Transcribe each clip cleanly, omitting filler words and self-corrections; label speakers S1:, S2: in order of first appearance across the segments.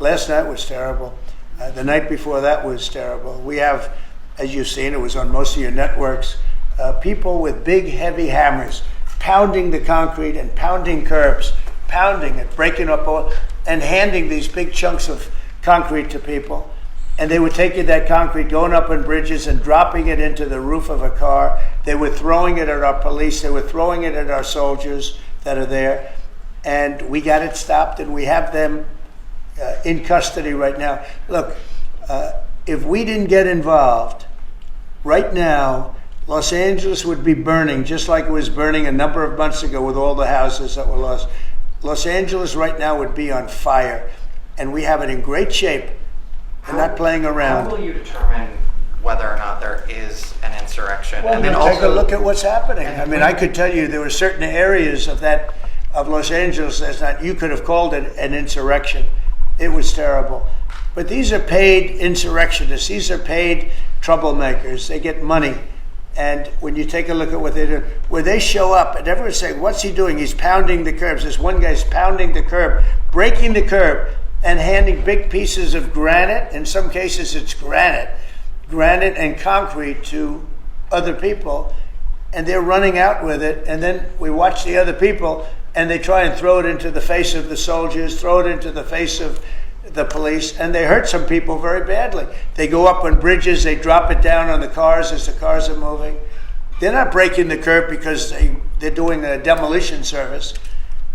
S1: Last night was terrible. The night before that was terrible. We have, as you've seen, it was on most of your networks, people with big, heavy hammers pounding the concrete and pounding curbs, pounding it, breaking up all, and handing these big chunks of concrete to people. And they were taking that concrete, going up on bridges and dropping it into the roof of a car. They were throwing it at our police. They were throwing it at our soldiers that are there. And we got it stopped, and we have them in custody right now. Look, if we didn't get involved, right now, Los Angeles would be burning, just like it was burning a number of months ago with all the houses that were lost. Los Angeles right now would be on fire, and we have it in great shape. We're not playing around.
S2: How will you determine whether or not there is an insurrection?
S1: Well, and then take a look at what's happening. I mean, I could tell you there were certain areas of Los Angeles last night you could have called it an insurrection. It was terrible. But these are paid insurrectionists. These are paid troublemakers. They get money. And when you take a look at what they do, where they show up and everyone's saying, what's he doing? He's pounding the curbs. This one guy's pounding the curb, breaking the curb, and handing big pieces of granite. In some cases, it's granite and concrete to other people. And they're running out with it. And then we watch the other people, and they try and throw it into the face of the soldiers, throw it into the face of the police, and they hurt some people very badly. They go up on bridges, they drop it down on the cars as the cars are moving. They're not breaking the curb because they're doing a demolition service.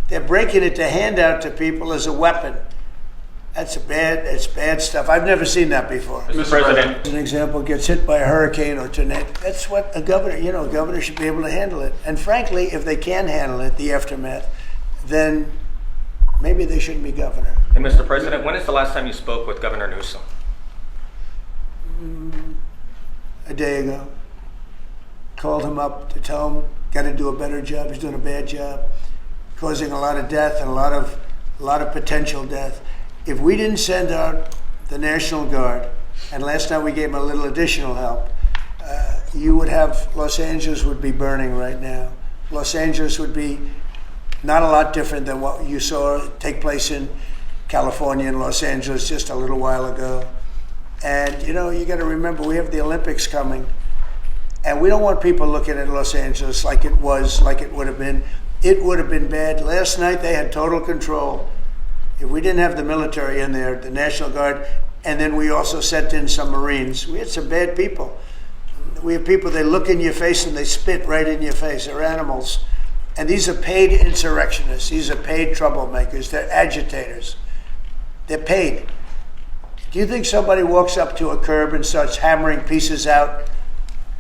S1: They're breaking it to hand out to people as a weapon. It's bad stuff. I've never seen that before.
S3: Mr. President.
S1: As an example, gets hit by a hurricane or tornado. That's what a governor should be able to handle it. And frankly, if they can handle it, the aftermath, then maybe they shouldn't be governor.
S3: And Mr. President, when is the last time you spoke with Governor Newsom?
S1: A day ago. Called him up to tell him, got to do a better job. He's doing a bad job, causing a lot of death and a lot of potential death. If we didn't send out the National Guard, and last night we gave him a little additional help, Los Angeles would be burning right now. Los Angeles would be not a lot different than what you saw take place in California and Los Angeles just a little while ago. And you got to remember, we have the Olympics coming, and we don't want people looking at Los Angeles like it would have been. It would have been bad. Last night they had total control. If we didn't have the military in there, the National Guard, and then we also sent in some Marines, we had some bad people. We have people, they look in your face and they spit right in your face. They're animals. And these are paid insurrectionists. These are paid troublemakers. They're agitators. They're paid. Do you think somebody walks up to a curb and starts hammering pieces out,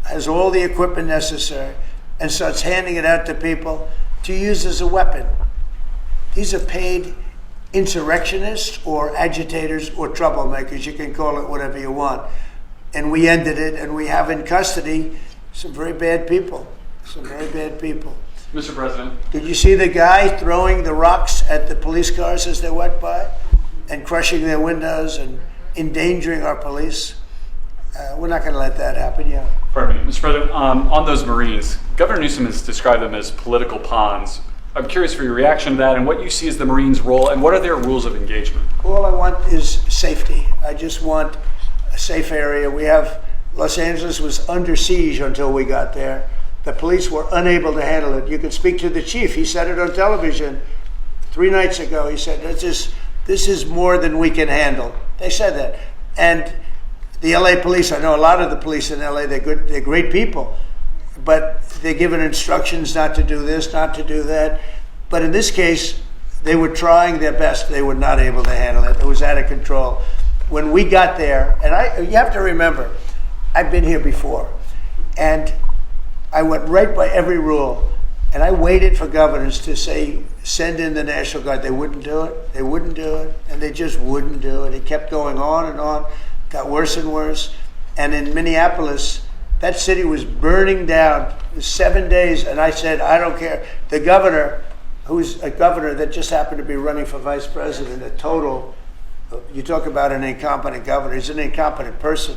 S1: has all the equipment necessary, and starts handing it out to people to use as a weapon? These are paid insurrectionists or agitators or troublemakers. You can call it whatever you want. And we ended it, and we have in custody some very bad people.
S4: Mr. President.
S1: Did you see the guy throwing the rocks at the police cars as they went by and crushing their windows and endangering our police? We're not going to let that happen, yeah.
S4: Pardon me, Mr. President. On those Marines, Governor Newsom has described them as political pawns. I'm curious for your reaction to that and what you see as the Marines' role and what are their rules of engagement?
S1: All I want is safety. I just want a safe area. Los Angeles was under siege until we got there. The police were unable to handle it. You could speak to the chief. He said it on television 3 nights ago. He said, this is more than we can handle. They said that. And the LA police, I know a lot of the police in LA, they're great people, but they're given instructions not to do this, not to do that. But in this case, they were trying their best. They were not able to handle it. It was out of control. When we got there, and you have to remember, I've been here before, and I went right by every rule, and I waited for governors to say, send in the National Guard. They wouldn't do it. They wouldn't do it, and they just wouldn't do it. It kept going on and on, got worse and worse. And in Minneapolis, that city was burning down. It was 7 days, and I said, I don't care. The governor, who's a governor that just happened to be running for vice president, you talk about an incompetent governor. He's an incompetent person.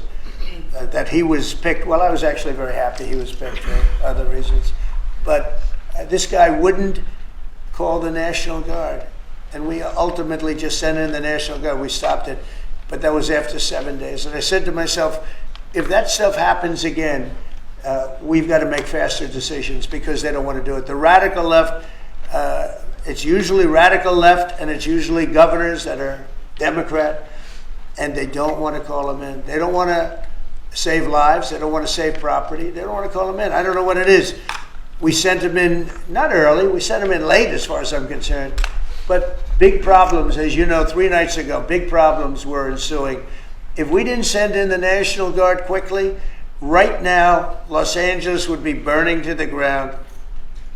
S1: That he was picked, well, I was actually very happy he was picked for other reasons. But this guy wouldn't call the National Guard. and we ultimately just sent in the National Guard. We stopped it, but that was after 7 days. And I said to myself, if that stuff happens again, we've got to make faster decisions because they don't want to do it. The radical left, it's usually radical left, and it's usually governors that are Democrat, and they don't want to call them in. They don't want to save lives. They don't want to save property. They don't want to call them in. I don't know what it is. We sent them in, not early, we sent them in late as far as I'm concerned. But big problems, as you know, 3 nights ago, big problems were ensuing. If we didn't send in the National Guard quickly, right now, Los Angeles would be burning to the ground.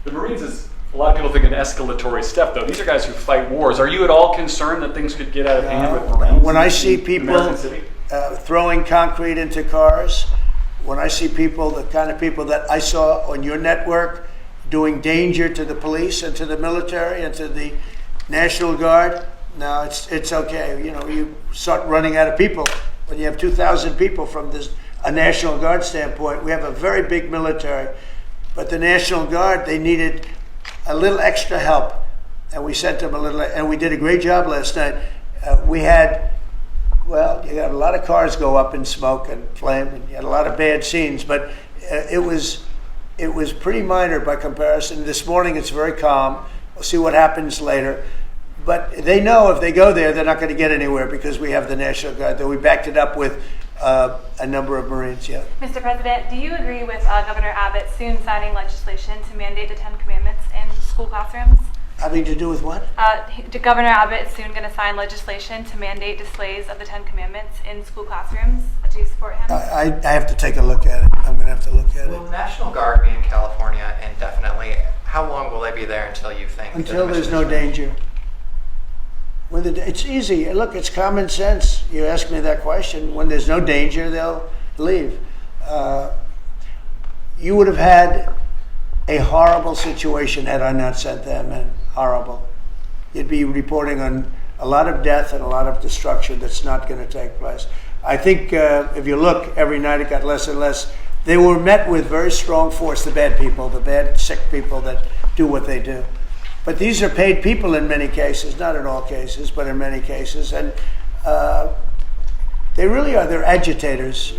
S4: The Marines is, a lot of people think, an escalatory step, though. These are guys who fight wars. Are you at all concerned that things could get out of hand with Marines?
S1: When I see
S4: in
S1: people
S4: American City?
S1: throwing concrete into cars, when I see people, the kind of people that I saw on your network doing danger to the police and to the military and to the National Guard, no, it's okay. You know, you start running out of people when you have 2,000 people from a National Guard standpoint. We have a very big military, but the National Guard, they needed a little extra help, and we sent them a little, and we did a great job last night. We had, well, you had a lot of cars go up in smoke and flame, and you had a lot of bad scenes, but it was pretty minor by comparison. This morning it's very calm. We'll see what happens later. But they know if they go there, they're not going to get anywhere because we have the National Guard. Though we backed it up with a number of Marines, yeah.
S5: Mr. President, do you agree with Governor Abbott soon signing legislation to mandate the 10 Commandments in school classrooms?
S1: Having to do with what?
S5: Governor Abbott is soon going to sign legislation to mandate displays of the 10 Commandments in school classrooms. Do you support him?
S1: I have to take a look at it. I'm going to have to look at
S2: Will
S1: it.
S2: National Guard be in California indefinitely? How long will they be there until you think?
S1: Until
S2: the
S1: there's
S2: mission
S1: no
S2: is ready?
S1: danger. It's easy. Look, it's common sense. You ask me that question. When there's no danger, they'll leave. You would have had a horrible situation had I not sent them in. Horrible. You'd be reporting on a lot of death and a lot of destruction that's not going to take place. I think if you look, every night it got less and less. They were met with very strong force, the bad people, the bad, sick people that do what they do. But these are paid people in many cases, not in all cases, but in many cases. And they really are. They're agitators.